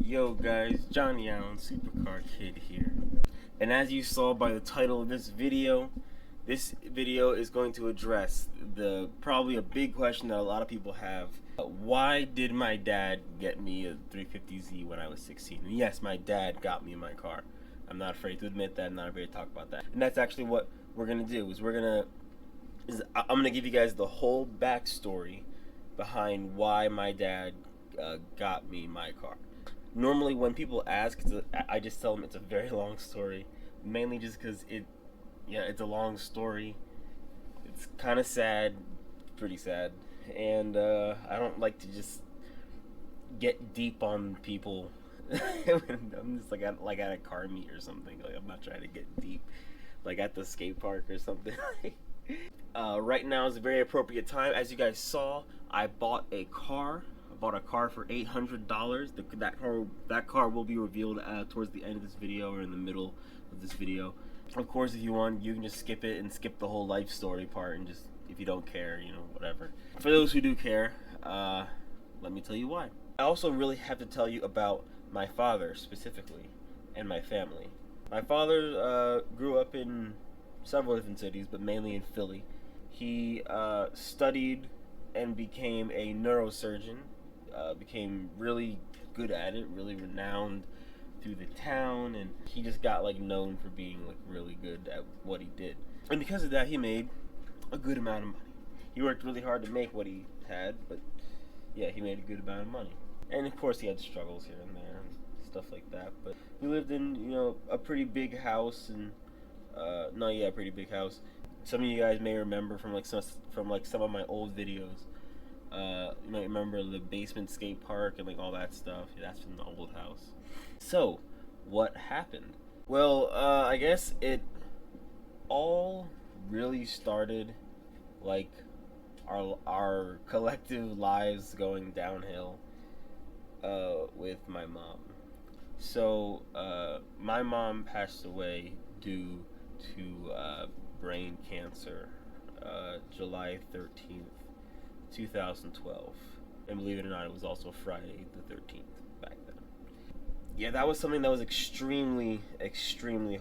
Yo guys, Johnny Allen, Supercar Kid here. And as you saw by the title of this video is going to address probably a big question that a lot of people have. Why did my dad get me a 350Z when I was 16? And yes, my dad got me my car. I'm not afraid to admit that. I'm not afraid to talk about that. And that's actually what we're gonna do. I'm gonna give you guys the whole backstory behind why my dad got me my car. Normally, when people ask, I just tell them it's a very long story, mainly just because it's a long story. It's kind of sad, pretty sad, and I don't like to just get deep on people. I'm just like at a car meet or something. Like, I'm not trying to get deep, like at the skate park or something. Right now is a very appropriate time. As you guys saw, I bought a car. Bought a car for $800. That car will be revealed towards the end of this video or in the middle of this video. Of course, if you want, you can just skip it and skip the whole life story part, and just, if you don't care, whatever. For those who do care, let me tell you why. I also really have to tell you about my father specifically and my family. My father grew up in several different cities, but mainly in Philly. He studied and became a neurosurgeon. Became really good at it, really renowned through the town, and he just got known for being really good at what he did. And because of that, he made a good amount of money. He worked really hard to make what he had, but yeah, he made a good amount of money. And of course, he had struggles here and there and stuff like that. But we lived in a pretty big house, and a pretty big house. Some of you guys may remember from some of my old videos. You might remember the basement skate park and all that stuff. Yeah, that's from the old house. So, what happened? Well, I guess it all really started our collective lives going downhill with my mom. So, my mom passed away due to brain cancer July 13th. 2012, and believe it or not, it was also Friday the 13th back then. Yeah, that was something that was extremely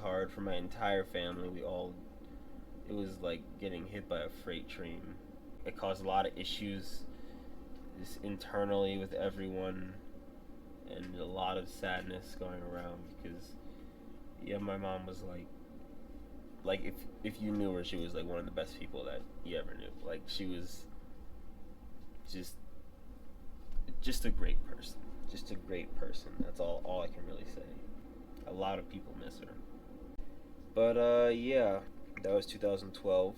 hard for my entire family. It was like getting hit by a freight train. It caused a lot of issues just internally with everyone, and a lot of sadness going around because my mom was if you knew her, she was one of the best people that you ever knew. She was just a great person. Just a great person. That's all I can really say. A lot of people miss her. But that was 2012,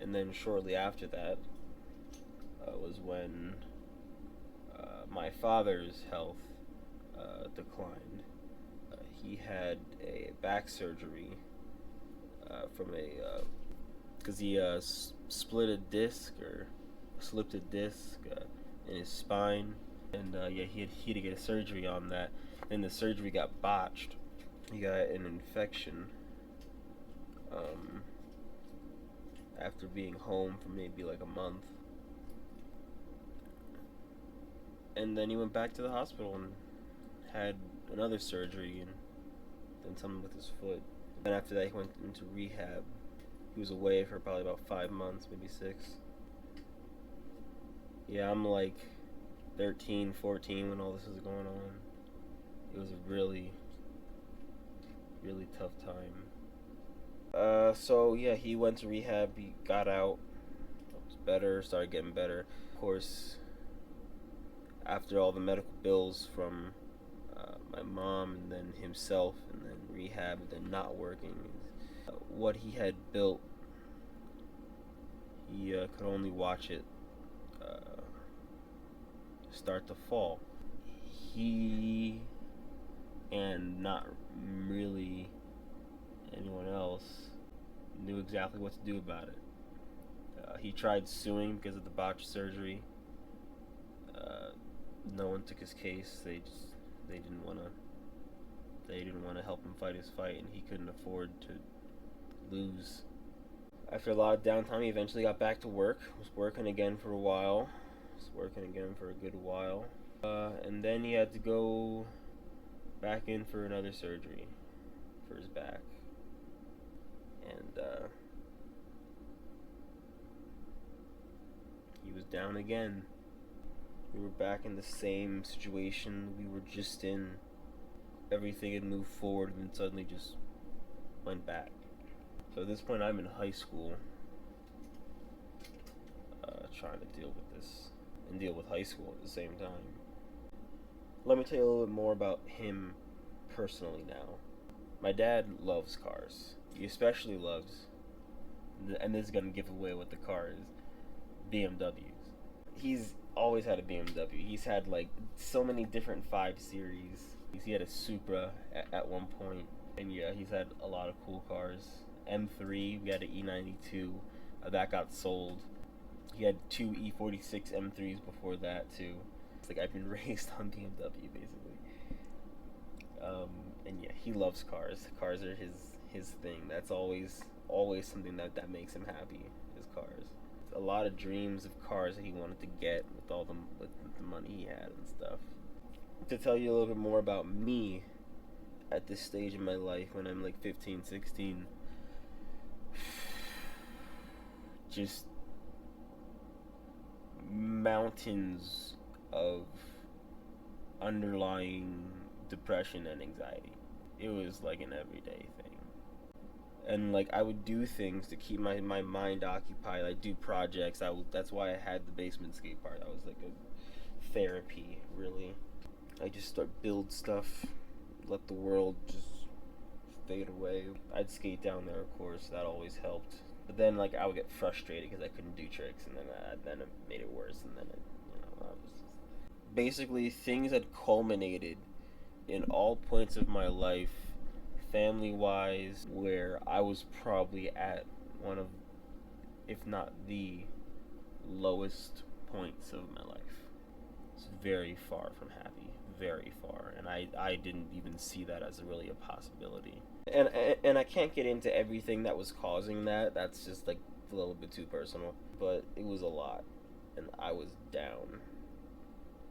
and then shortly after that was when my father's health declined. He had a back surgery because he split a disc or slipped a disc in his spine, and he had to get a surgery on that. Then the surgery got botched. He got an infection after being home for maybe a month, and then he went back to the hospital and had another surgery and then something with his foot. And after that, he went into rehab. He was away for probably about 5 months, maybe 6. Yeah, I'm 13, 14 when all this was going on. It was a really tough time. So he went to rehab. He got out. It was better. Started getting better. Of course, after all the medical bills from my mom and then himself and then rehab and then not working, what he had built, he could only watch it start to fall. He, and not really anyone else, knew exactly what to do about it. He tried suing because of the botched surgery. No one took his case. They didn't want to help him fight his fight, and he couldn't afford to lose. After a lot of downtime, he eventually got back to work. Was working again for a while. And then he had to go back in for another surgery for his back. And he was down again. We were back in the same situation we were just in. Everything had moved forward and then suddenly just went back. So at this point I'm in high school, trying to deal with this and deal with high school at the same time. Let me tell you a little bit more about him personally now. My dad loves cars. He especially loves, and this is going to give away what the car is, BMWs. He's always had a BMW. He's had like so many different 5 Series. He had a Supra at one point. And yeah, he's had a lot of cool cars. M3, we had an E92. That got sold. He had 2 E46 M3s before that too. It's like I've been raised on BMW basically. And yeah, he loves cars. Cars are his thing. That's always something that makes him happy, is cars. A lot of dreams of cars that he wanted to get with the money he had and stuff. To tell you a little bit more about me at this stage in my life when I'm like 15, 16, just mountains of underlying depression and anxiety. It was like an everyday thing. And like I would do things to keep my mind occupied. I'd do projects. That's why I had the basement skate park. That was like a therapy, really. I just start build stuff, let the world just fade away. I'd skate down there, of course. That always helped. But then like I would get frustrated because I couldn't do tricks, and then it made it worse. And then I was just... basically things had culminated in all points of my life, family-wise, where I was probably at one of, if not the lowest points of my life. It's very far from happy, very far, and I didn't even see that as really a possibility. And I can't get into everything that was causing that. That's just like a little bit too personal. But it was a lot, and I was down.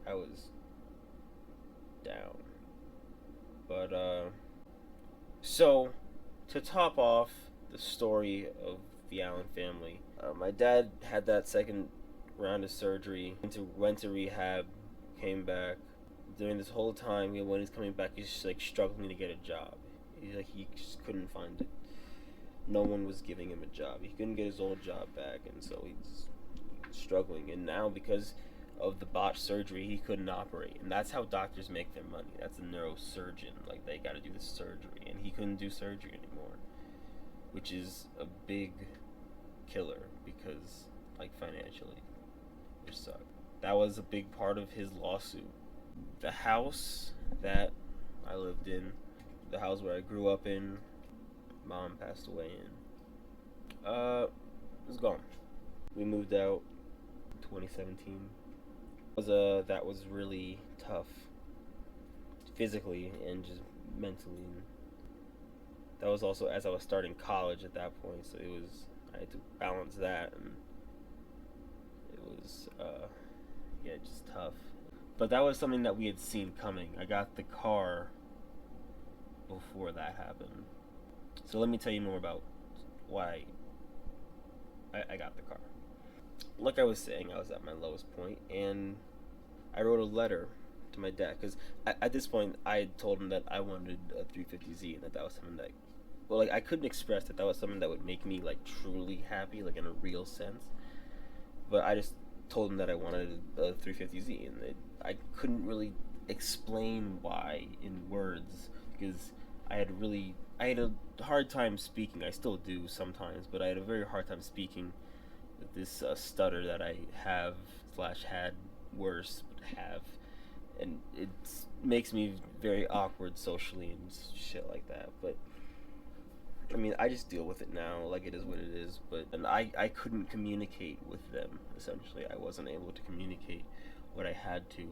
I was down. But so to top off the story of the Allen family, my dad had that second round of surgery, went to rehab, came back. During this whole time, when he's coming back, he's just like struggling to get a job. He just couldn't find it. No one was giving him a job. He couldn't get his old job back, and so he's struggling. And now, because of the botched surgery, he couldn't operate, and that's how doctors make their money. That's a neurosurgeon. Like, they got to do the surgery, and he couldn't do surgery anymore, which is a big killer because, like, financially, it sucked. That was a big part of his lawsuit. The house that I lived in, the house where I grew up in, Mom passed away in, was gone. We moved out in 2017. That was really tough, physically and just mentally. And that was also as I was starting college at that point, so I had to balance that, and it was just tough. But that was something that we had seen coming. I got the car before that happened. So let me tell you more about why I got the car. Like I was saying, I was at my lowest point, and I wrote a letter to my dad, because at this point I had told him that I wanted a 350Z, and that was something that, well, like, I couldn't express that was something that would make me like truly happy, like in a real sense. But I just told him that I wanted a 350Z, and I couldn't really explain why in words, because I had a hard time speaking. I still do sometimes, but I had a very hard time speaking with this stutter that I have / had worse, but have, and it makes me very awkward socially and shit like that. But I mean, I just deal with it now, like it is what it is. And I couldn't communicate with them, essentially. I wasn't able to communicate what I had to.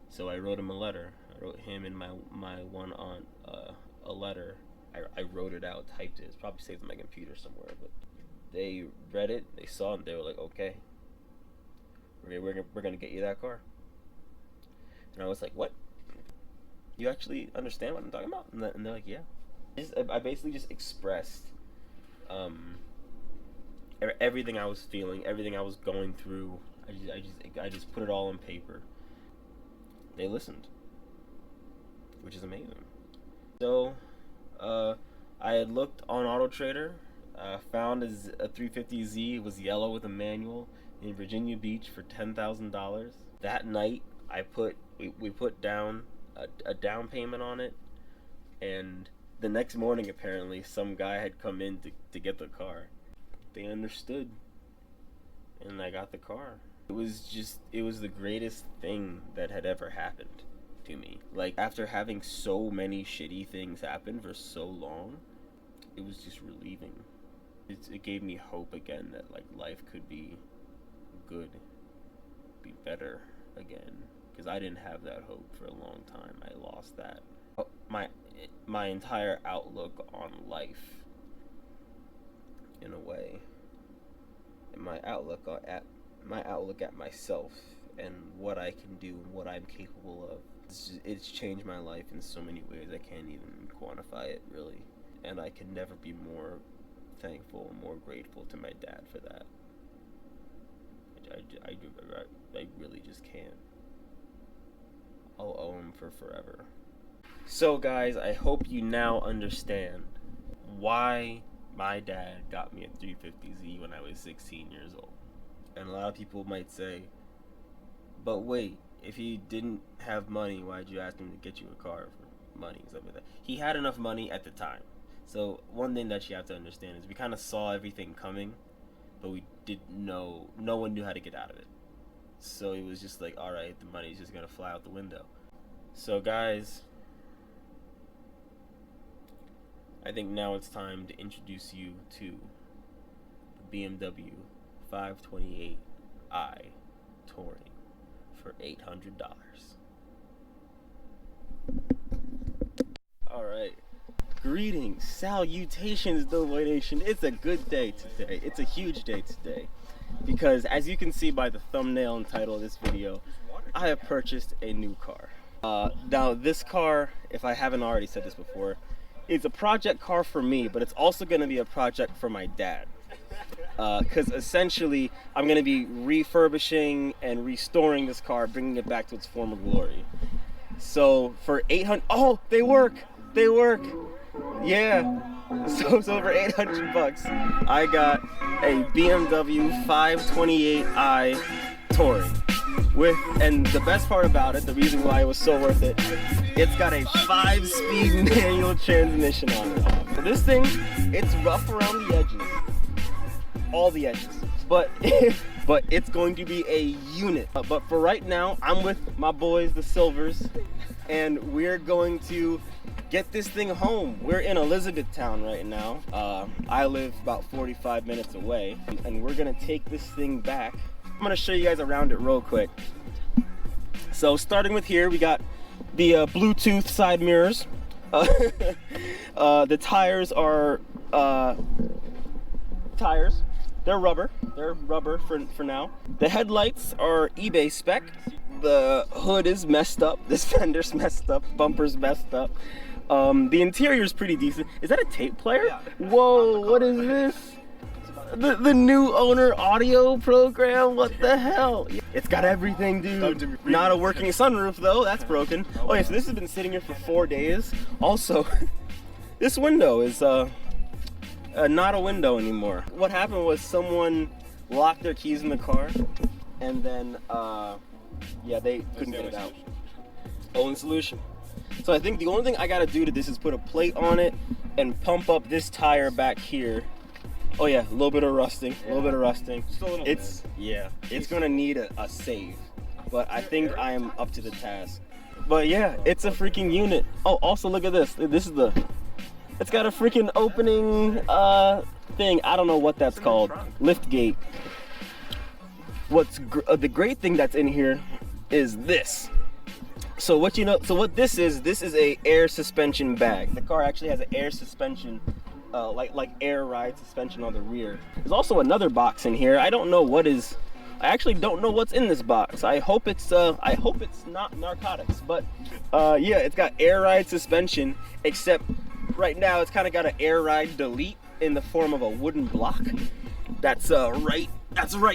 So I wrote him a letter. I wrote him and my one aunt a letter. I wrote it out, typed it. It's probably saved on my computer somewhere. But they read it, they saw it, and they were like, okay, we're going to get you that car. And I was like, what? you actually understand what I'm talking about? And they're like, yeah. I basically just expressed everything I was feeling, everything I was going through. I just put it all on paper. They listened, which is amazing. So, I had looked on Auto Trader, found a 350Z. It was yellow with a manual in Virginia Beach for $10,000. That night, we put down a down payment on it, and the next morning, apparently, some guy had come in to get the car. They understood, and I got the car. It was the greatest thing that had ever happened to me. Like, after having so many shitty things happen for so long, it was just relieving. It gave me hope again that, like, life could be good, be better again. Because I didn't have that hope for a long time. I lost that. My entire outlook on life, in a way, and my outlook at myself and what I can do and what I'm capable of. It's changed my life in so many ways I can't even quantify it, really. And I can never be more thankful and more grateful to my dad for that. I really just can't. I'll owe him for forever. So guys, I hope you now understand why my dad got me a 350Z when I was 16 years old. And a lot of people might say, but wait, if he didn't have money, why'd you ask him to get you a car for money and stuff like that? He had enough money at the time. So one thing that you have to understand is we kind of saw everything coming, but we didn't know, no one knew how to get out of it. So it was just like, alright, the money's just gonna fly out the window. So guys, I think now it's time to introduce you to the BMW 528i Touring for $800. Alright. Greetings, salutations, Doughboy Nation. It's a good day today. It's a huge day today. Because as you can see by the thumbnail and title of this video, I have purchased a new car. Now this car, if I haven't already said this before, is a project car for me, but it's also going to be a project for my dad. Because essentially, I'm going to be refurbishing and restoring this car, bringing it back to its former glory. So for 800, oh, they work, yeah. So for 800 bucks, I got a BMW 528i Touring. And the best part about it, the reason why it was so worth it, it's got a 5-speed manual transmission on it. So this thing, it's rough around the edges, all the edges, but it's going to be a unit. But for right now, I'm with my boys, the Silvers, and we're going to get this thing home. We're in Elizabethtown right now. I live about 45 minutes away, and we're gonna take this thing back. I'm gonna show you guys around it real quick. So starting with here, we got the Bluetooth side mirrors. The tires are tires. They're rubber. They're rubber for now. The headlights are eBay spec. The hood is messed up. This fender's messed up. Bumper's messed up. The interior's pretty decent. Is that a tape player? Yeah. Whoa, what is this? The new owner audio program? What the hell? It's got everything, dude. Not a working sunroof, though. That's broken. Oh, yeah, so this has been sitting here for 4 days. Also, this window is not a window anymore. What happened was someone locked their keys in the car, and then, yeah, they couldn't get it out. Only solution. So I think the only thing I gotta do to this is put a plate on it and pump up this tire back here. Oh yeah, a little bit of rusting, It's gonna need a save, but I think I am up to the task. But yeah, it's a freaking unit. Oh, also look at this. It's got a freaking opening thing. I don't know what that's called. Lift gate. The great thing that's in here is this. So what this is a air suspension bag. The car actually has an air suspension, like air ride suspension on the rear. There's also another box in here. I don't know what is I actually don't know what's in this box. I hope it's not narcotics. But yeah, it's got air ride suspension, except right now it's kind of got an air ride delete in the form of a wooden block. That's right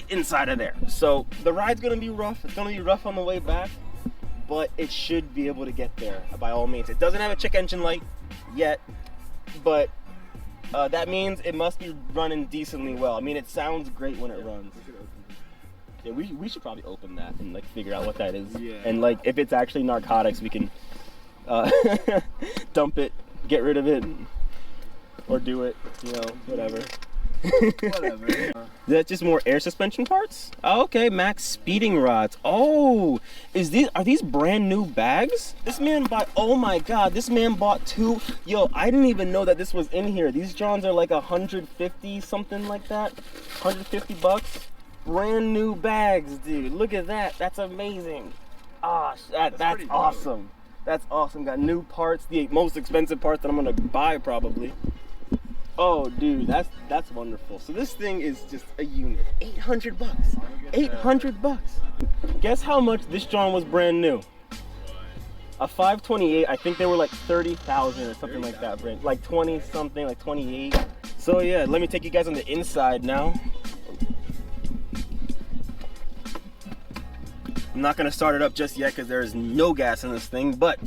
inside of there. So the ride's gonna be rough. It's gonna be rough on the way back, but it should be able to get there by all means. It doesn't have a check engine light yet, but that means it must be running decently well. I mean, it sounds great when it runs. Yeah, we should probably open that and like figure out what that is. Yeah. And like if it's actually narcotics, we can dump it, get rid of it, or do it. You know, whatever. Whatever. That's just more air suspension parts. Oh, okay, max speeding rods. Oh, are these brand new bags? This man bought. Oh my God, this man bought 2. Yo, I didn't even know that this was in here. These Johns are like 150, something like that. 150 bucks. Brand new bags, dude. Look at that. That's amazing. Ah, that's awesome. That's awesome. Got new parts, the most expensive parts that I'm gonna buy probably. Oh, dude, that's wonderful. So this thing is just a unit. 800 bucks. 800 bucks. Guess how much this John was brand new? A 528. I think they were like 30,000 or something like that, Brent. Like 20 something, like 28. So yeah, let me take you guys on the inside now. I'm not gonna start it up just yet because there is no gas in this thing, but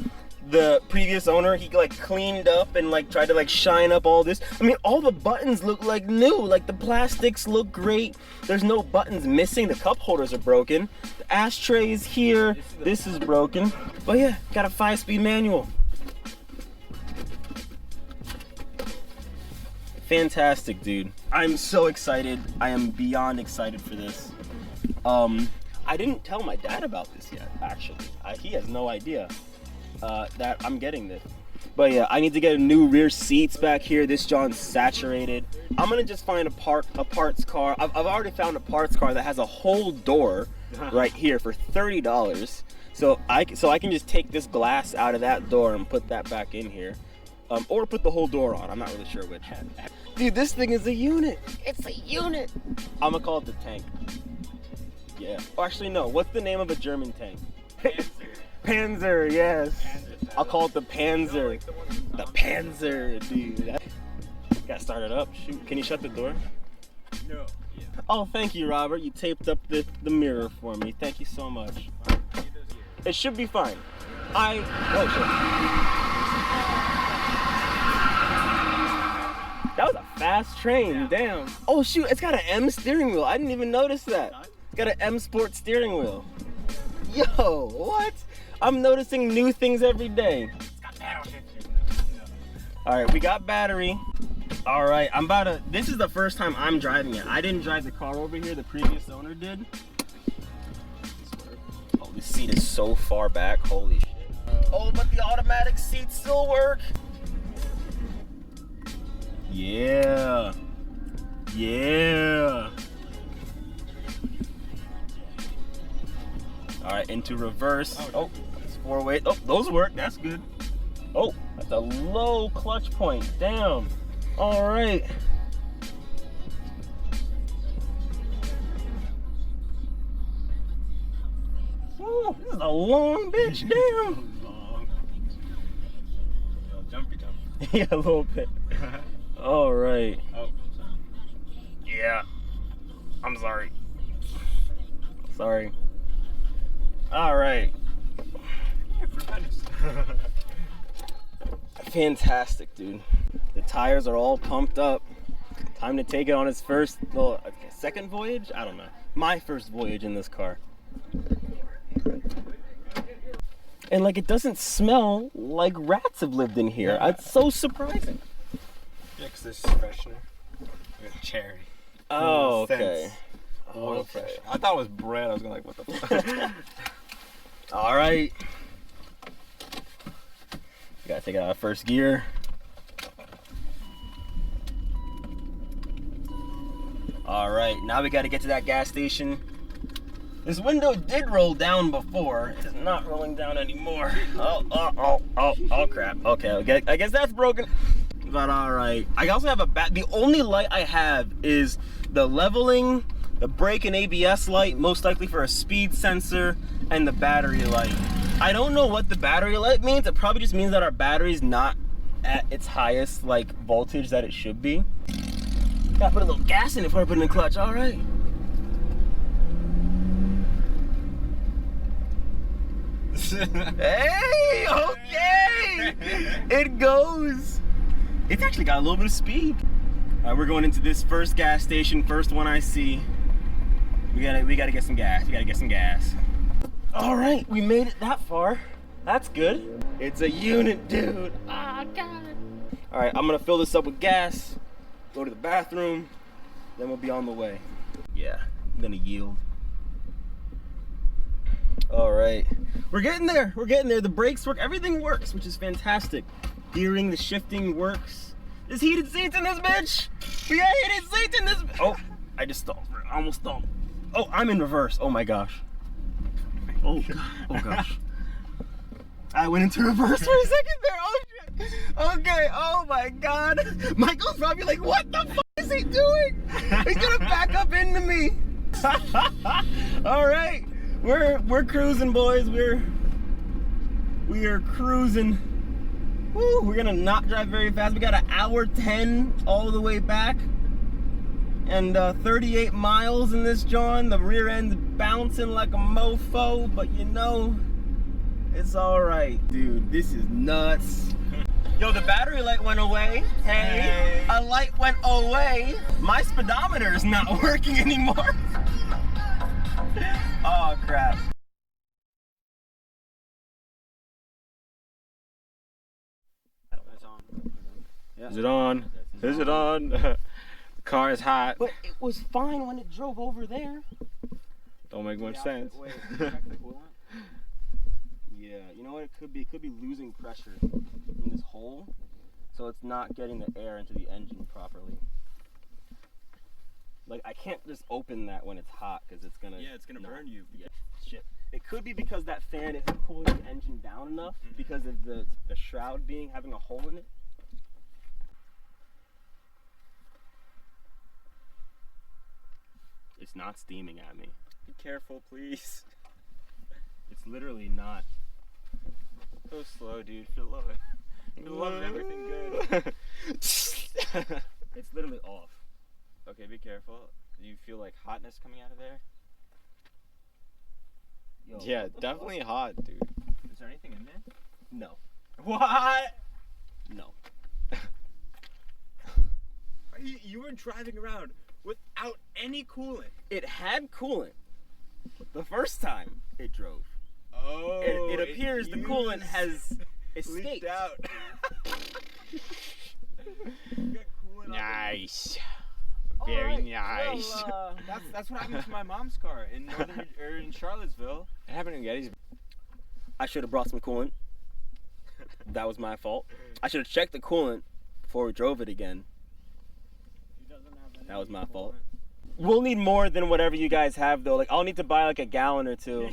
the previous owner, he like cleaned up and like tried to like shine up all this. I mean, all the buttons look like new. Like the plastics look great. There's no buttons missing. The cup holders are broken. The ashtray is here. This is broken. But yeah, got a 5-speed manual. Fantastic, dude. I'm so excited. I am beyond excited for this. I didn't tell my dad about this yet, actually. He has no idea that I'm getting this. But yeah, I need to get a new rear seats back here. This John's saturated. I'm gonna just find a parts car. I've already found a parts car that has a whole door right here for $30. So I can just take this glass out of that door and put that back in here. Or put the whole door on. I'm not really sure which. Dude, this thing is a unit. It's a unit. I'm gonna call it the tank. Yeah. Oh, actually, no. What's the name of a German tank? Panzer, yes. Panzer. I'll call it the Panzer. Like the Panzer, dude. Gotta start it up. Shoot. Can you shut the door? No. Yeah. Oh, thank you, Robert. You taped up the mirror for me. Thank you so much. It should be fine. Oh, shit. That was a fast train. Yeah. Damn. Oh, shoot. It's got an M steering wheel. I didn't even notice that. Got an M Sport steering wheel. Yo, what? I'm noticing new things every day. It's got battery. All right, we got battery. All right, this is the first time I'm driving it. I didn't drive the car over here, the previous owner did. Oh, this seat is so far back, holy shit. Oh, but the automatic seats still work. Yeah. Yeah. All right, into reverse. Oh, it's 4-way. Oh, those work. That's good. Oh, that's a low clutch point. Damn. All right. Ooh, this is a long bitch. Damn. Long. Jumpy jump. Yeah, a little bit. All right. Oh, sorry. Yeah. I'm sorry. Sorry. All right. Fantastic, dude. The tires are all pumped up. Time to take it on its first, well, second voyage? I don't know. My first voyage in this car. And like, it doesn't smell like rats have lived in here. It's so surprising. Yeah, 'cause this is freshener. With cherry. Oh, okay. Oil fresh. I thought it was bread. I was gonna like, what the fuck? All right. Gotta take it out of first gear. All right, now we gotta get to that gas station. This window did roll down before. It is not rolling down anymore. Oh, crap. Okay, I guess that's broken. But all right. I also have the only light I have is the leveling, The brake and ABS light, most likely for a speed sensor, and the battery light. I don't know what the battery light means. It probably just means that our battery's not at its highest like voltage that it should be. Gotta put a little gas in it before I put it in the clutch. All right. Hey, okay. It goes. It's actually got a little bit of speed. All right, we're going into this first gas station, first one I see. We gotta get some gas. We gotta get some gas. All right, we made it that far. That's good. It's a unit, dude. Ah, God. All right, I'm gonna fill this up with gas, go to the bathroom, then we'll be on the way. Yeah, I'm gonna yield. All right, we're getting there. We're getting there. The brakes work, everything works, which is fantastic. Gearing, the shifting works. There's heated seats in this bitch. We got heated seats in this. Oh, I just stalled. I almost stalled. Oh, I'm in reverse. Oh my gosh. Oh God. Oh gosh. I went into reverse for a second there. Oh shit. Okay. Oh my God. Michael's probably like, what the fuck is he doing? He's gonna back up into me. All right. We're cruising, boys. We are cruising. Woo, we're gonna not drive very fast. We got an hour 10 all the way back. And 38 miles in this John. The rear end's bouncing like a mofo, but you know, it's all right, dude. This is nuts. Yo, the battery light went away. Hey, a light went away. My speedometer is not working anymore. Oh crap. Is it on? Is it on? The car is hot. But it was fine when it drove over there. Don't make much sense. Wait, check the coolant. Yeah, you know what it could be? It could be losing pressure in this hole, so it's not getting the air into the engine properly. Like, I can't just open that when it's hot because it's gonna. Yeah, it's gonna burn you. Yeah, shit. It could be because that fan isn't cooling the engine down enough because of the shroud having a hole in it. It's not steaming at me. Be careful, please. It's literally not. Go slow, dude. Feel love it. Feel love everything good. It's literally off. Okay, be careful. Do you feel like hotness coming out of there? Yo, Yeah, definitely hot, dude. Is there anything in there? No. What? No. You were driving around without any coolant. It had coolant the first time it drove. Oh. It appears the coolant has escaped. Leaked out. You got coolant Nice. All Very right, nice. well, That's what happened to my mom's car in in Charlottesville. It happened in Getty's. I should have brought some coolant. That was my fault. I should have checked the coolant before we drove it again. That was my fault. We'll need more than whatever you guys have though. Like, I'll need to buy like a gallon or two.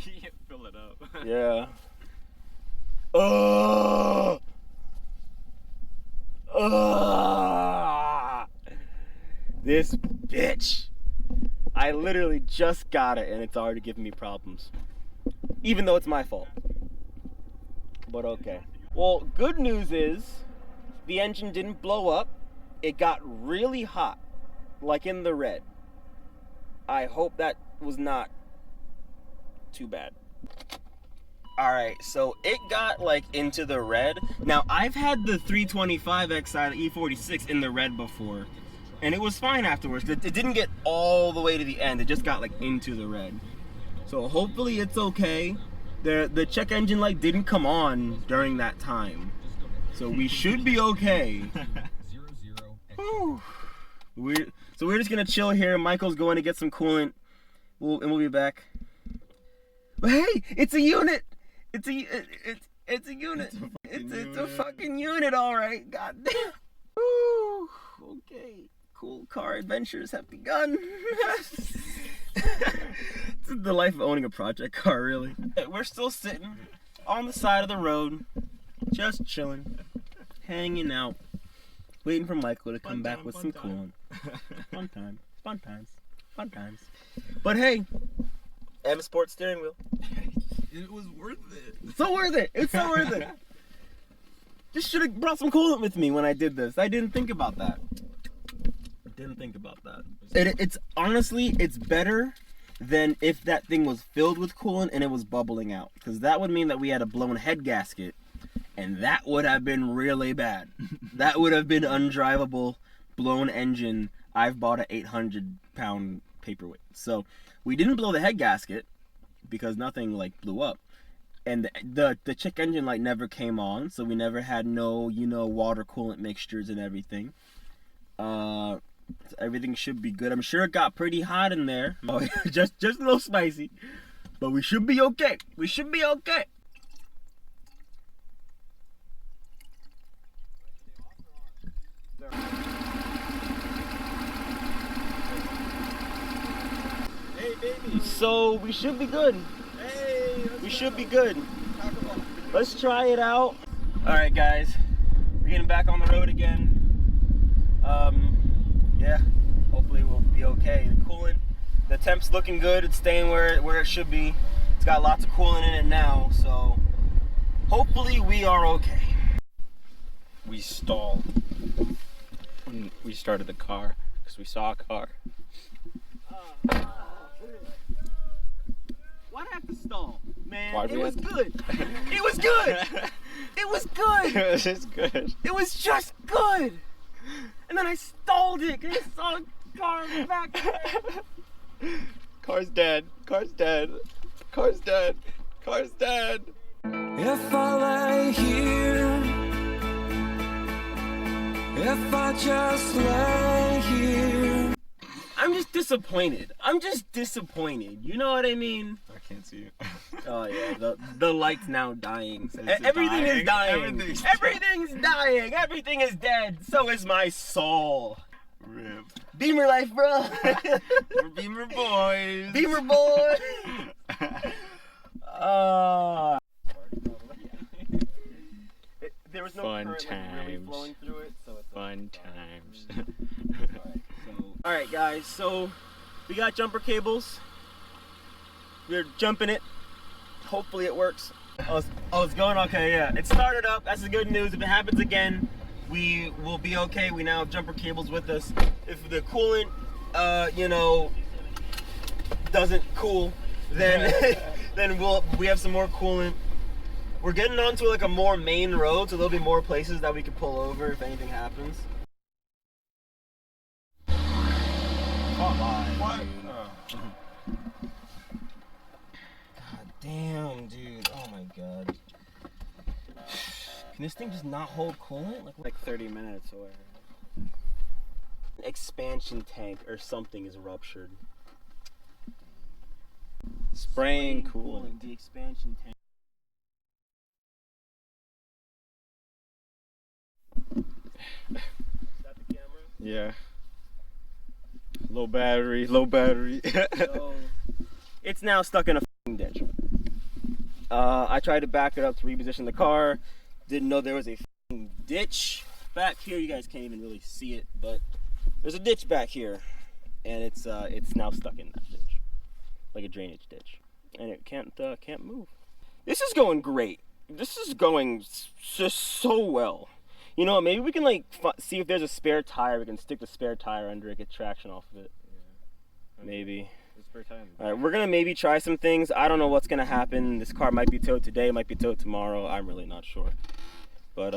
Fill it up. Yeah. Ugh. Ugh. This bitch. I literally just got it and it's already giving me problems. Even though it's my fault. But okay. Well, good news is the engine didn't blow up. It got really hot. Like in the red. I hope that was not too bad. Alright, so it got like into the red. Now, I've had the 325xi, the E46 in the red before. And it was fine afterwards. It didn't get all the way to the end. It just got like into the red. So hopefully it's okay. The check engine light didn't come on during that time. So we should be okay. Whew. So we're just gonna chill here. Michael's going to get some coolant, and we'll be back. But hey, it's a unit. It's a unit. It's a fucking unit, all right. God damn. Woo. Okay. Cool car adventures have begun. This is the life of owning a project car, really. We're still sitting on the side of the road, just chilling, hanging out. Waiting for Michael to come back with some coolant. Fun times. Fun times. But hey, M Sport steering wheel. It was worth it. It's so worth it. It's so worth it. Just should have brought some coolant with me when I did this. I didn't think about that. It's honestly, it's better than if that thing was filled with coolant and it was bubbling out. Because that would mean that we had a blown head gasket. And that would have been really bad. That would have been undrivable, blown engine. I've bought an 800-pound paperweight. So we didn't blow the head gasket because nothing like blew up. And the check engine light never came on, so we never had no, water coolant mixtures and everything. Everything should be good. I'm sure it got pretty hot in there. Oh, just a little spicy. But we should be okay. We should be okay. Hey, baby. So we should be good. Hey. We should be good. Let's try it out. All right, guys. We're getting back on the road again. Yeah. Hopefully we'll be okay. The coolant, the temp's looking good. It's staying where it should be. It's got lots of coolant in it now, so hopefully we are okay. We stalled when we started the car because we saw a car. Why'd I have to stall? Man, Why'd it we was have to- good. It was good. It was good. It was just good. It was just good. And then I stalled it because I saw a car back there. Car's dead. Car's dead. Car's dead. Car's dead. If I lay here, if I just lay here. I'm just disappointed. You know what I mean? I can't see you. Oh yeah, the light's now dying. It's Everything is dying. Everything's Everything's dying. Everything is dead. So is my soul. Rip. Beamer life, bro. We're Beamer boys. Beamer boy. There was no Fun current like, really times. flowing through it, so it's Fun times. all right, guys. So we got jumper cables. We're jumping it. Hopefully it works. Oh, it's going okay. Yeah, it started up. That's the good news. If it happens again, we will be okay. We now have jumper cables with us. If the coolant, doesn't cool, then then we have some more coolant. We're getting onto like a more main road, so there'll be more places that we can pull over if anything happens. Come on. What? God damn, dude. Oh my god. Can this thing just not hold coolant? Like 30 minutes away. Expansion tank or something is ruptured. Spraying coolant. The expansion tank. Is that the camera? Yeah. Low battery, low battery. So, it's now stuck in a f***ing ditch. I tried to back it up to reposition the car. Didn't know there was a f***ing ditch back here. You guys can't even really see it, but there's a ditch back here, and it's now stuck in that ditch, like a drainage ditch, and it can't move. This is going great. This is going just so well. You know what, maybe we can like see if there's a spare tire. We can stick the spare tire under it, get traction off of it. Yeah. Maybe. Spare time. Alright, we're gonna maybe try some things. I don't know what's gonna happen. This car might be towed today, might be towed tomorrow. I'm really not sure. But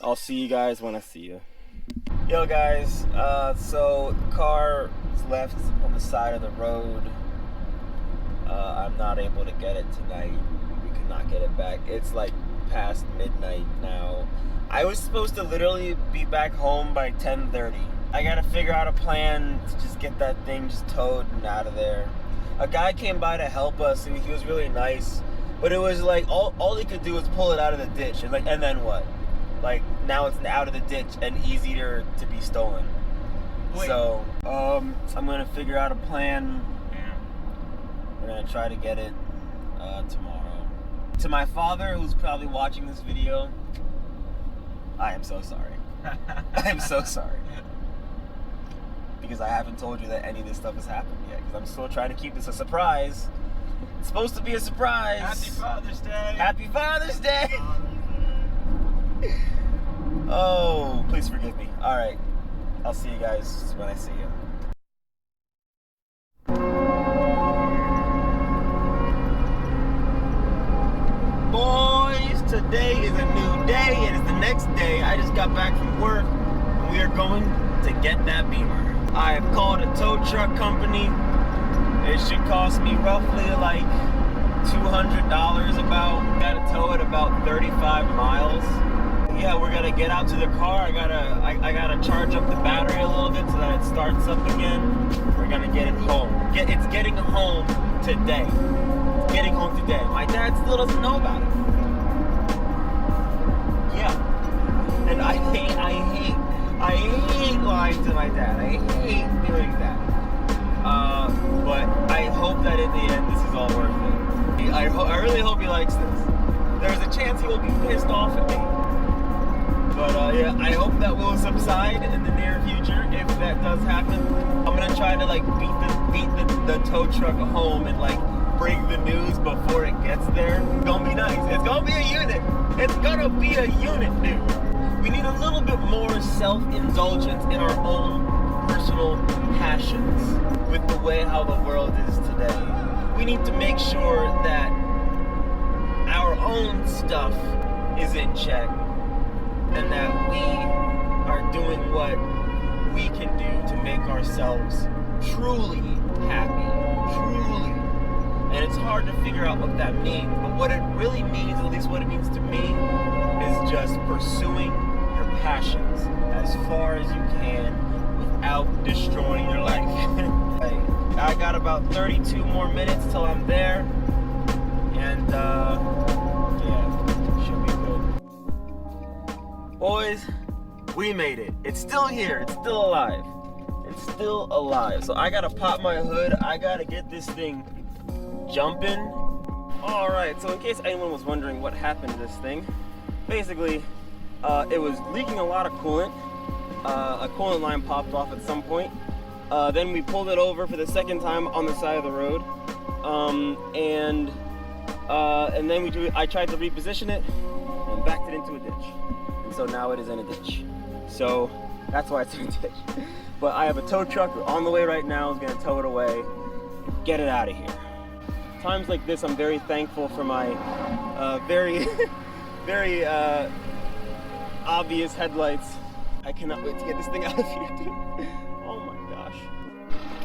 I'll see you guys when I see you. Yo guys, so the car is left on the side of the road. I'm not able to get it tonight. We could not get it back. It's like past midnight now. I was supposed to literally be back home by 10:30. I gotta figure out a plan to just get that thing just towed and out of there. A guy came by to help us, and he was really nice, but it was like all he could do was pull it out of the ditch, and then what? Like now it's out of the ditch and easier to be stolen. Wait. So I'm gonna figure out a plan. We're gonna try to get it tomorrow. To my father, who's probably watching this video, I am so sorry. I am so sorry. because I haven't told you that any of this stuff has happened yet. Because I'm still trying to keep this a surprise. It's supposed to be a surprise. Happy Father's Day. Happy Father's Day. Oh, please forgive me. All right, I'll see you guys when I see you. Boys, today is a new day. It is the next day. I just got back from work, and we are going to get that Beamer. I have called a tow truck company. It should cost me roughly like $200 about. Gotta tow it about 35 miles. Yeah, we're gonna get out to the car. I gotta charge up the battery a little bit so that it starts up again. We're gonna get it home. It's getting home today. It's getting home today. My dad still doesn't know about it. Yeah. And I hate lying to my dad. I hate doing that. But I hope that in the end this is all worth it. I really hope he likes this. There's a chance he will be pissed off at me. But yeah, I hope that will subside in the near future. If that does happen, I'm gonna try to like beat the tow truck home and like bring the news before it gets there. It's gonna be nice. It's gonna be a unit. It's gonna be a unit, dude. We need a little bit more self-indulgence in our own personal passions with the way how the world is today. We need to make sure that our own stuff is in check and that we are doing what we can do to make ourselves truly happy. Truly. And it's hard to figure out what that means, but what it really means, at least what it means to me, is just pursuing your passions as far as you can without destroying your life. Hey, I got about 32 more minutes till I'm there, and yeah, should be good. Boys, we made it. It's still here. It's still alive. It's still alive. So I gotta pop my hood. I gotta get this thing jumping. All right, so in case anyone was wondering what happened to this thing, basically it was leaking a lot of coolant. A coolant line popped off at some point. Then we pulled it over for the second time on the side of the road, and then I tried to reposition it and backed it into a ditch, and so now it is in a ditch. So that's why it's in a ditch. But I have a tow truck on the way right now. Is gonna tow it away, get it out of here. Times like this, I'm very thankful for my very obvious headlights. I cannot wait to get this thing out of here, dude. Oh my gosh.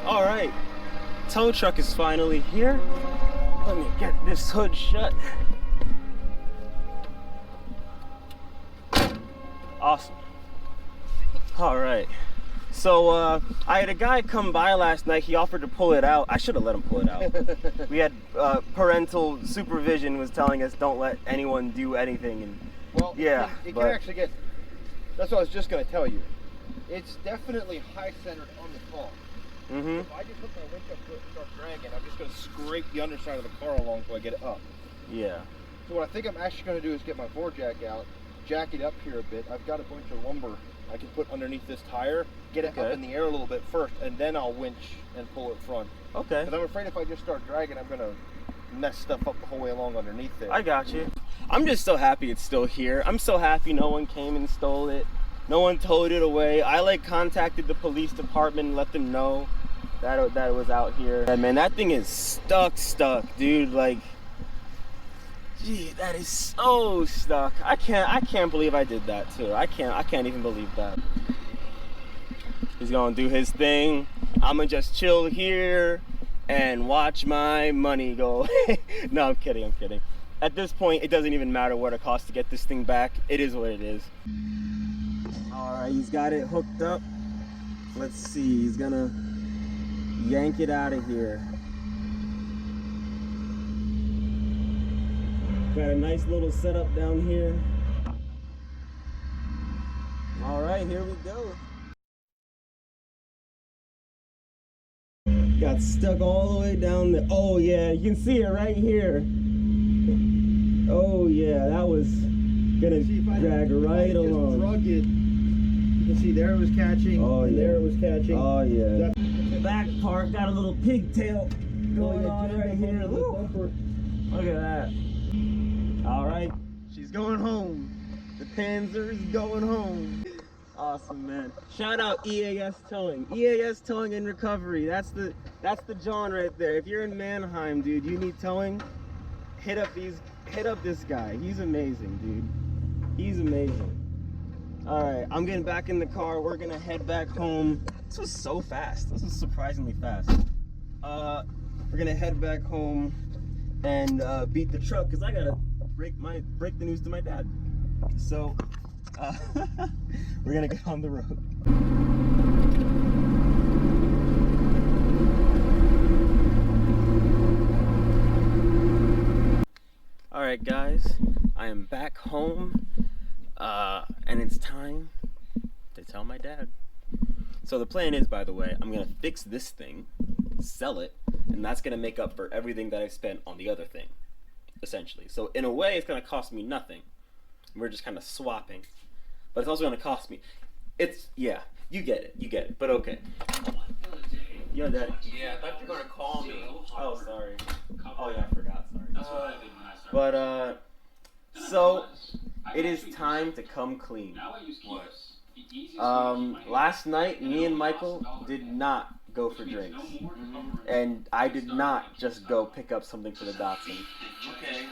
All right, tow truck is finally here. Let me get this hood shut. Awesome. All right. So I had a guy come by last night. He offered to pull it out. I should have let him pull it out. We had parental supervision was telling us don't let anyone do anything. And well, yeah, it can actually get. That's what I was just going to tell you. It's definitely high centered on the car. Mm-hmm. If I just put my winch up to it and start dragging, I'm just going to scrape the underside of the car along until I get it up. Yeah. So what I think I'm actually going to do is get my floor jack out, jack it up here a bit. I've got a bunch of lumber I can put underneath this tire, get it up in the air a little bit first, and then I'll winch and pull it front. Okay. Because I'm afraid if I just start dragging, I'm going to mess stuff up the whole way along underneath there. I got you. I'm just so happy it's still here. I'm so happy no one came and stole it. No one towed it away. I like contacted the police department and let them know that it was out here. And man, that thing is stuck, dude. Like, gee, that is so stuck. I can't believe I did that too. I can't even believe that. He's gonna do his thing. I'ma just chill here and watch my money go. No, I'm kidding. At this point, it doesn't even matter what it costs to get this thing back. It is what it is. All right, he's got it hooked up. Let's see, he's gonna yank it out of here. Got a nice little setup down here. All right, here we go. Got stuck all the way down there. Oh yeah, you can see it right here. Oh yeah, that was gonna drag right along. Drug it. can see there it was catching. Oh, and yeah. there it was catching. Oh yeah. That- Back part got a little pigtail going on right here. The Woo. bumper. Look at that. All right, she's going home. The Panzer's going home. Awesome, man. Shout out EAS Towing. EAS Towing and Recovery. That's the John right there. If you're in Mannheim, dude, you need towing. Hit up this guy. He's amazing, dude. He's amazing. All right, I'm getting back in the car. We're gonna head back home. This was so fast. This was surprisingly fast. We're gonna head back home and beat the truck because I gotta break the news to my dad. So we're gonna get on the road. All right, guys, I am back home, and it's time to tell my dad. So the plan is, by the way, I'm gonna fix this thing, sell it, and that's gonna make up for everything that I spent on the other thing, essentially. So in a way, it's gonna cost me nothing. We're just kind of swapping, but it's also gonna cost me. Yeah, you get it, but okay. Yo, Dad. Yeah, I thought you were gonna call me. Oh, sorry. Oh yeah, I forgot. Sorry. But so it is time to come clean. Last night, me and Michael did not go for drinks, and I did not just go pick up something for the Datsun. Okay.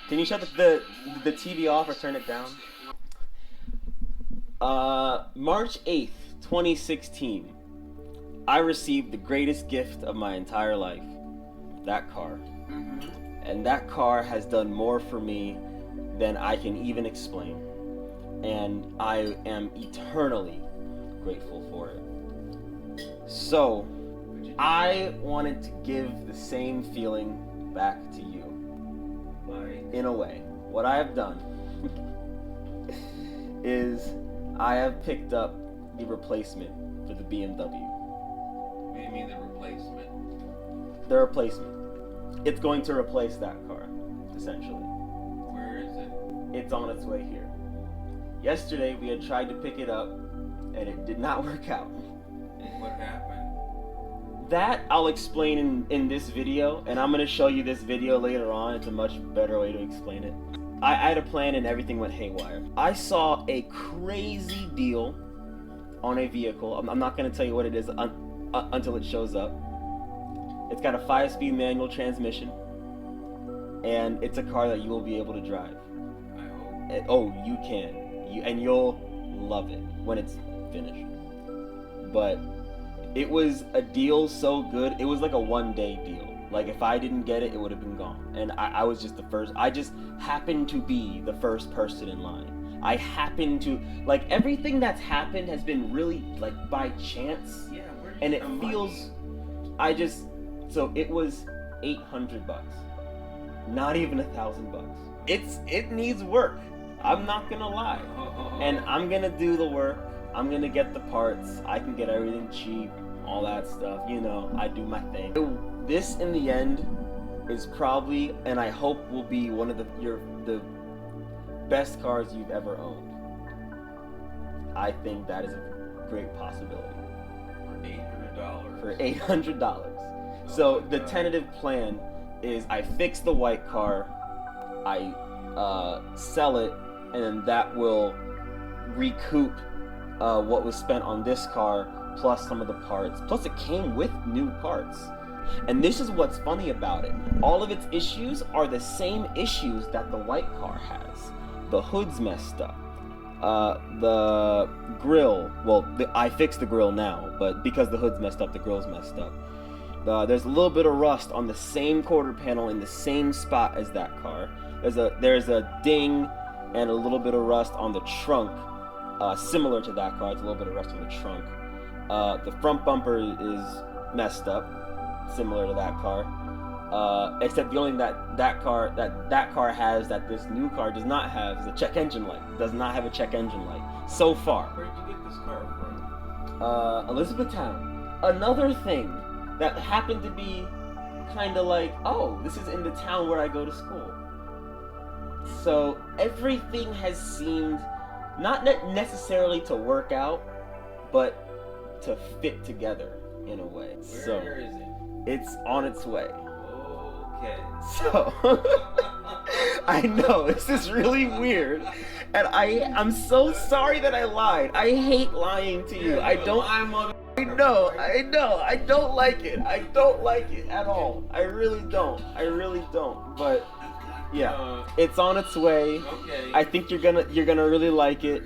Can you shut the TV off or turn it down? March 8th, 2016, I received the greatest gift of my entire life. That car. And that car has done more for me than I can even explain. And I am eternally grateful for it. So, I wanted to give the same feeling back to you. In a way. What I have done is I have picked up the replacement for the BMW. What do you mean the replacement? The replacement. It's going to replace that car, essentially. Where is it? It's on its way here. Yesterday we had tried to pick it up and it did not work out. What happened? That I'll explain in this video, and I'm going to show you this video later on. It's a much better way to explain it. I had a plan and everything went haywire. I saw a crazy deal on a vehicle. I'm not going to tell you what it is until it shows up. It's got a 5-speed manual transmission, and it's a car that you will be able to drive. I hope. Oh, you can. And you'll love it when it's finished. But it was a deal so good. It was like a one-day deal. Like if I didn't get it, it would have been gone. And I was just the first. I just happened to be the first person in line. I happened to, like, everything that's happened has been really like by chance. Yeah, where did And you it come feels, so it was $800, not even $1,000. It needs work. I'm not gonna lie, and I'm gonna do the work. I'm gonna get the parts. I can get everything cheap, all that stuff. You know, I do my thing. This, in the end, is probably, and I hope will be one of the best cars you've ever owned. I think that is a great possibility. For $800. For $800. So the tentative plan is I fix the white car, I sell it, and then that will recoup what was spent on this car plus some of the parts. Plus it came with new parts. And this is what's funny about it. All of its issues are the same issues that the white car has. The hood's messed up. The grill, I fixed the grill now, but because the hood's messed up, the grill's messed up. There's a little bit of rust on the same quarter panel in the same spot as that car. There's a ding and a little bit of rust on the trunk, similar to that car. It's a little bit of rust on the trunk. The front bumper is messed up, similar to that car. Except the only thing that car has that this new car does not have is a check engine light. It does not have a check engine light so far. Where did you get this car from? Elizabethtown. Another thing that happened to be kind of like, oh, this is in the town where I go to school. So everything has seemed not necessarily to work out, but to fit together in a way. Where is it? It's on its way. Okay. So, I know, this is really weird. And I'm so sorry that I lied. I hate lying to you. I know, I don't like it. I don't like it at all. I really don't. But yeah, it's on its way. Okay. I think you're gonna really like it.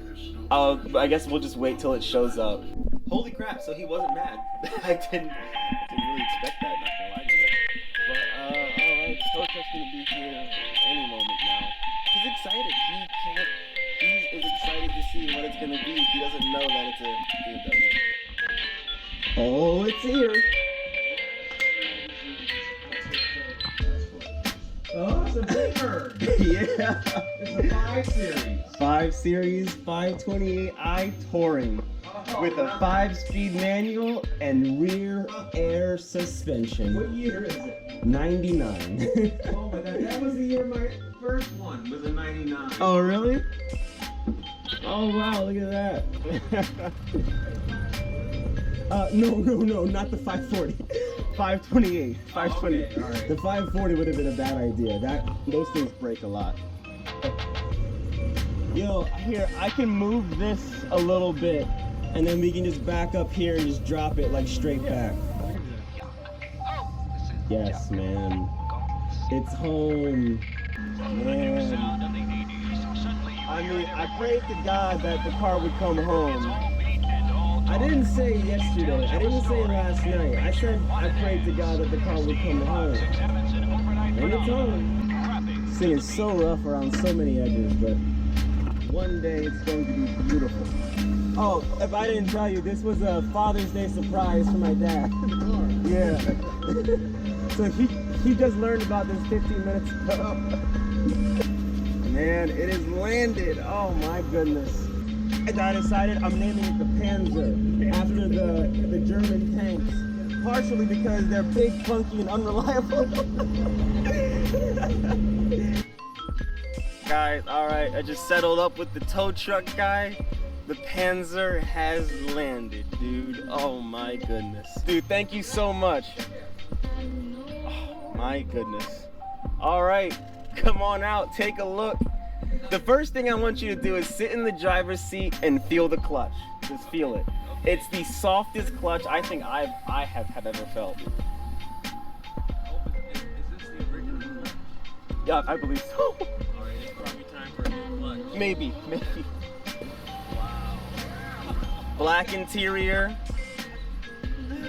I guess we'll just wait till it shows up. Holy crap! So he wasn't mad. I didn't really expect that. Not gonna lie to you. But all right, the tow truck's gonna be here any moment now. He's excited. He's as excited to see what it's gonna be. He doesn't know that it's a BMW. Oh, it's here. Oh, it's a beamer. Yeah. It's a 5 series. 5 Series 528i Touring with a 5-speed manual and rear air suspension. What year is it? 99. Oh my god, that was the year my first one was a 99. Oh, really? Oh, wow, look at that. No, not the 540. 528. 528. Okay, all right. The 540 would have been a bad idea. Those things break a lot. Yo, here, I can move this a little bit, and then we can just back up here and just drop it like straight back. Yes, man. It's home. Man. I mean, I prayed to God that the car would come home. I didn't say yesterday. I didn't say last night. I said I prayed to God that the car would come home. And it's home. This thing is so rough around so many edges, but one day it's going to be beautiful. Oh, if I didn't tell you, this was a Father's Day surprise for my dad. Yeah. So he just learned about this 15 minutes ago. Man, it is landed. Oh my goodness. And I decided I'm naming it the Panzer after the German tanks. Partially because they're big, funky, and unreliable. Guys, alright, I just settled up with the tow truck guy. The Panzer has landed, dude. Oh my goodness. Dude, thank you so much. Oh my goodness. Alright, come on out, take a look. The first thing I want you to do is sit in the driver's seat and feel the clutch. Just feel it. It's the softest clutch I think I have ever felt. Is this the original clutch? Yeah, I believe so. Alright, it's probably time for a new clutch. Maybe. Wow. Black interior.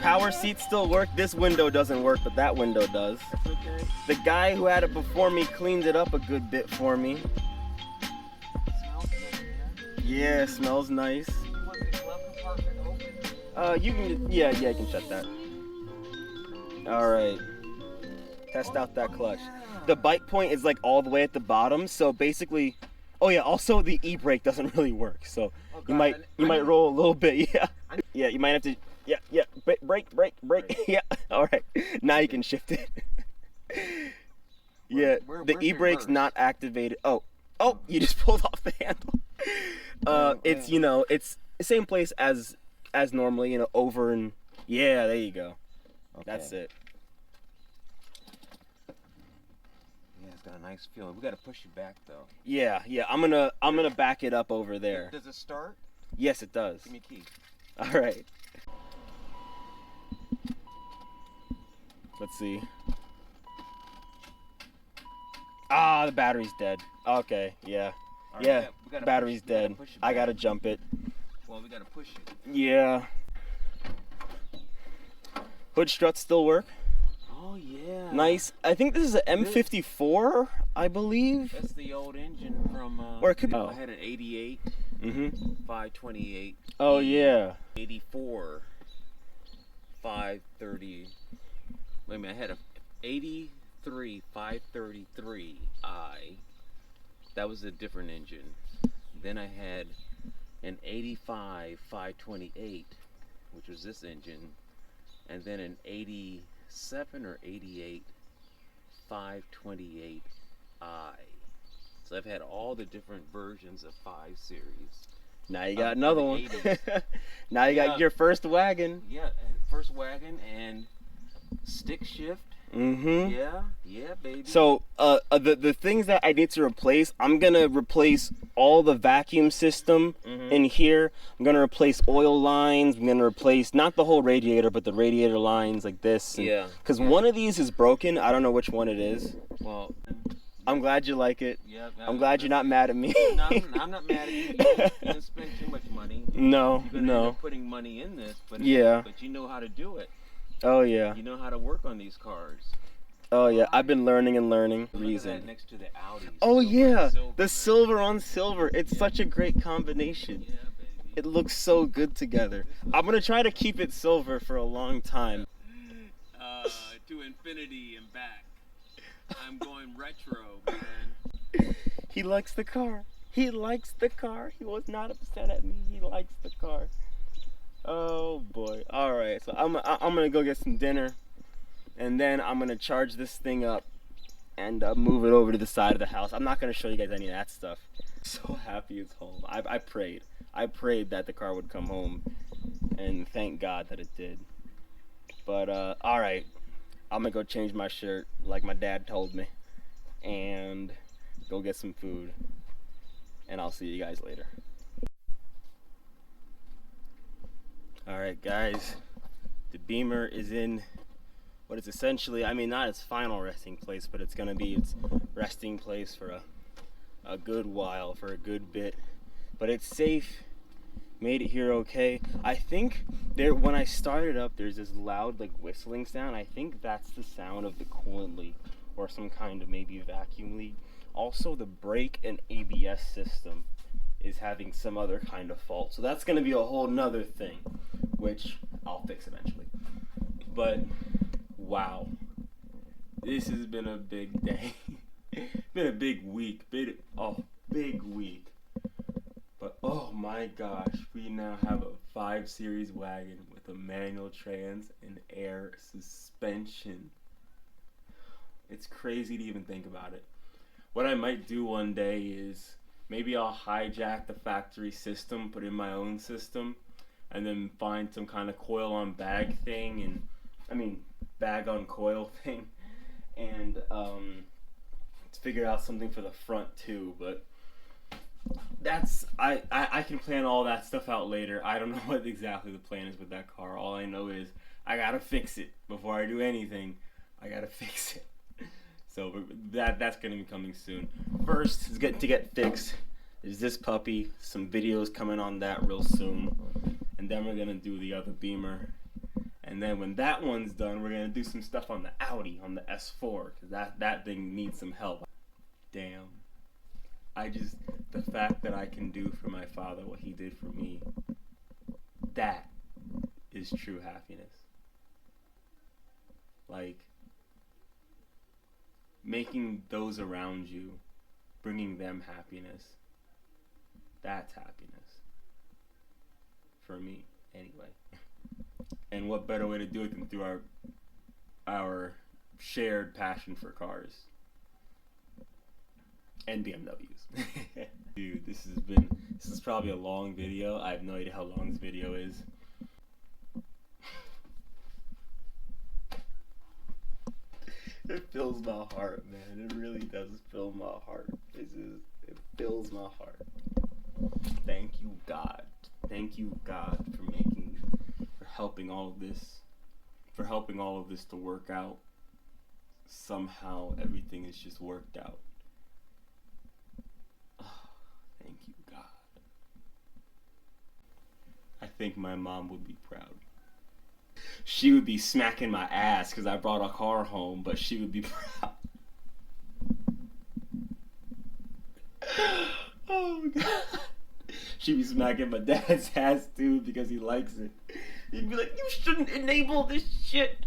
Power seats still work. This window doesn't work, but that window does. That's okay. The guy who had it before me cleaned it up a good bit for me. Smells good, man. Yeah, it smells nice. Was the glove compartment open? You can, yeah, you can shut that. All right. Test out that clutch. The bite point is like all the way at the bottom, so basically, oh yeah, also the e-brake doesn't really work, so you might roll a little bit, yeah. Yeah, you might have to, yeah, brake, yeah, all right. Now you can shift it. Yeah, the e-brake's not activated. Oh, you just pulled off the handle. It's, you know, it's the same place as normally, you know, over and, yeah, there you go. Okay. That's it. Yeah, it's got a nice feeling. We gotta push you back though. Yeah, I'm gonna back it up over there. Does it start? Yes, it does. Give me a key. All right. Let's see. Ah, the battery's dead. Okay, yeah. All right, Yeah, we gotta battery's we gotta dead. push it I back. gotta jump it. Well, we gotta push it. Yeah. Hood struts still work. Oh yeah. Nice. I think this is an M54, I believe. That's the old engine from. Or it could be. I had an 88, Mm-hmm. 528. Oh yeah. 84, 530. Wait a minute, I had a 83, 533i. That was a different engine. Then I had an 85, 528, which was this engine. And then an 87 or 88, 528i. So I've had all the different versions of 5 Series. Now you got Of another the one. 80s. Now you got Yeah. your first wagon. Yeah, first wagon and stick shift. Mm-hmm. Yeah, baby. So, the things that I need to replace, I'm gonna replace all the vacuum system in here. I'm gonna replace oil lines. I'm gonna replace not the whole radiator, but the radiator lines like this. Yeah. Because one of these is broken. I don't know which one it is. Well, I'm glad you like it. yeah. I'm glad you're not mad at me. No, I'm not mad at you. You didn't spend too much money. No, You're gonna end no. up putting money in this, but Yeah. But you know how to do it. Oh yeah. You know how to work on these cars. Oh yeah. I've been learning and learning. Look at that next to the Audi. Oh Silver yeah, on silver, the man. silver on silver. It's such a great combination. Yeah, baby. It looks so good together. I'm gonna try to keep it silver for a long time. To infinity and back. I'm going retro, man. He likes the car. He likes the car. He was not upset at me. He likes the car. Oh boy. All right. So I'm gonna go get some dinner, and then I'm gonna charge this thing up and move it over to the side of the house. I'm not gonna show you guys any of that stuff. So happy it's home. I prayed. I prayed that the car would come home, and thank God that it did. But all right. I'm gonna go change my shirt like my dad told me, and go get some food, and I'll see you guys later. All right, guys, the Beamer is in what is essentially, I mean, not its final resting place, but it's gonna be its resting place for a good while, for a good bit. But it's safe. Made it here okay. I think when I started up, there's this loud like whistling sound. I think that's the sound of the coolant leak or some kind of maybe vacuum leak. Also, the brake and ABS system is having some other kind of fault. So that's gonna be a whole nother thing, which I'll fix eventually. But wow, this has been a big day. Been a big week. Big week. But oh my gosh, we now have a 5 Series wagon with a manual trans and air suspension. It's crazy to even think about it. What I might do one day is maybe I'll hijack the factory system, put in my own system, and then find some kind of coil on bag thing, bag on coil thing, and figure out something for the front too. But that's I can plan all that stuff out later. I don't know what exactly the plan is with that car. All I know is I gotta fix it before I do anything. I gotta fix it. So that's gonna be coming soon. First is to get fixed is this puppy. Some videos coming on that real soon, and then we're gonna do the other Beamer. And then when that one's done, we're gonna do some stuff on the Audi, on the S4, because that thing needs some help. Damn. The fact that I can do for my father what he did for me, that is true happiness. Like, making those around you, bringing them happiness, that's happiness. For me, anyway. And what better way to do it than through our shared passion for cars. And BMWs. Dude, this is probably a long video. I have no idea how long this video is. It fills my heart, man. It really does fill my heart. It fills my heart. Thank you, God. Thank you, God, for helping all of this to work out. Somehow everything is just worked out. Thank you, God. I think my mom would be proud. She would be smacking my ass because I brought a car home, but she would be proud. Oh, God. She'd be smacking my dad's ass, too, because he likes it. He'd be like, you shouldn't enable this shit.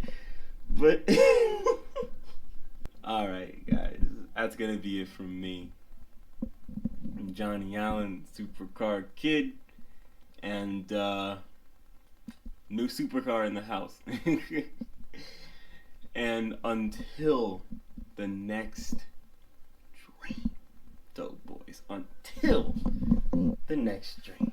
But, alright, guys. That's gonna be it from me. Johnny Allen, Supercar Kid, and new supercar in the house. And until the next dream. dope boys until the next stream.